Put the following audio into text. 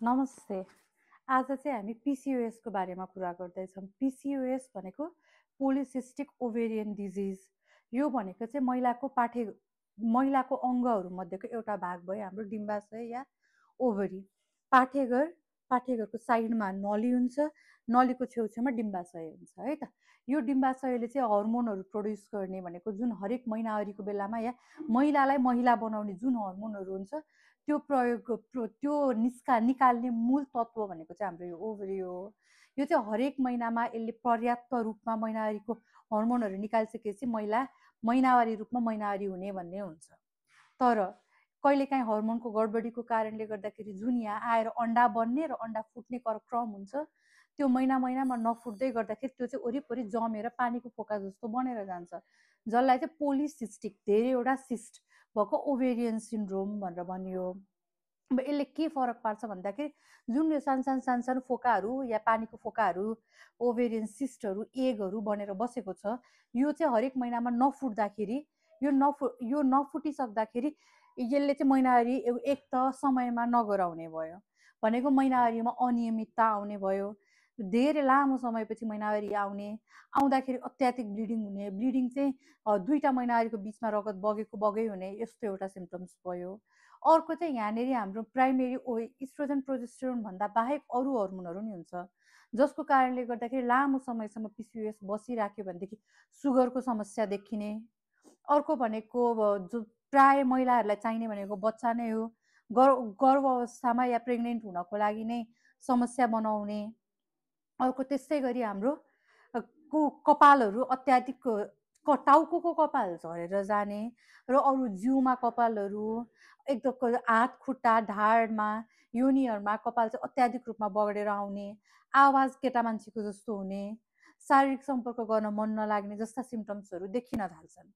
नमस्ते। आज चाहिँ हामी PCOS को बारेमा कुरा गर्दैछौँ। PCOS भनेको पोलिसिस्टिक ओभेरियन डिजिज। यो भनेको चाहिँ महिलाको अङ्गहरू मध्येको एउटा भाग भयो हाम्रो डिम्बाशय या ओभरी। पाठेघरको साइडमा नली हुन्छ, नलीको छेउछेउमा डिम्बाशय हुन्छ है त। यो डिम्बाशयले चाहिँ हर्मोनहरू प्रोड्युस गर्ने भनेको जुन हरेक महिनावारीको बेलामा या महिलालाई महिला बनाउने जुन हर्मोनहरू हुन्छ त्यो निकाल्ने मूल तत्त्व भनेको चाहिँ हाम्रो यो ओभरी हो। यो चाहिँ हरेक महिनामा यसले पर्याप्त रूपमा महिनावारीको हर्मोनहरू निकालिसकेपछि महिनावारी रूपमा महिनावारी हुने भन्ने हुन्छ। तर कहिलेकाहीँ हर्मोनको गडबडीको कारणले गर्दाखेरि जुन यहाँ आएर अन्डा बन्ने र अन्डा फुट्ने क्रम हुन्छ, त्यो महिनामा नफुट्दै गर्दाखेरि त्यो चाहिँ वरिपरि जमेर पानीको फोका जस्तो बनेर जान्छ, जसलाई चाहिँ पोलिसिस्टिक धेरैवटा सिस्ट भएको ओभेरियन सिन्ड्रोम भनेर भनियो। अब यसले के फरक पार्छ भन्दाखेरि जुन यो सानो फोकाहरू या पानीको फोकाहरू ओभेरियन सिस्टहरू एगहरू बनेर बसेको छ, यो चाहिँ हरेक महिनामा नफुट्दाखेरि यो नफुटिसक्दाखेरि यसले चाहिँ महिनावारी एक त समयमा नगराउने भयो, भनेको महिनावारीमा अनियमितता आउने भयो, धेरै लामो समयपछि महिनावारी आउँदाखेरि अत्याधिक ब्लिडिङ हुने, ब्लिडिङ चाहिँ दुईटा महिनावारीको बिचमा रगत बगै हुने, यस्तो एउटा सिम्पटम्स भयो। अर्को चाहिँ यहाँनिर हाम्रो प्राइमेरी इस्ट्रोजन प्रोजेस्टेरोन भन्दा बाहेक अरू हर्मोनहरू नि हुन्छ, जसको कारणले गर्दाखेरि लामो समयसम्म PCOS बसिराख्यो भनेदेखि सुगरको समस्या देखिने। अर्को भनेको जो प्राय महिलाहरूलाई चाहिने भनेको बच्चा नै हो, गर्भ अवस्थामा या प्रेग्नेन्ट हुनको लागि नै समस्या बनाउने। अर्को त्यस्तै गरी हाम्रो कपालहरू अत्याधिक टाउको कपाल झरेर जाने र अरू जिउमा कपालहरू एकदम हात खुट्टा ढाडमा योनिहरूमा कपाल चाहिँ अत्याधिक रूपमा बगडेर आउने, आवाज केटा मान्छेको जस्तो हुने, शारीरिक सम्पर्क गर्न मन नलाग्ने जस्ता सिम्पटम्सहरू देखिन थाल्छन्।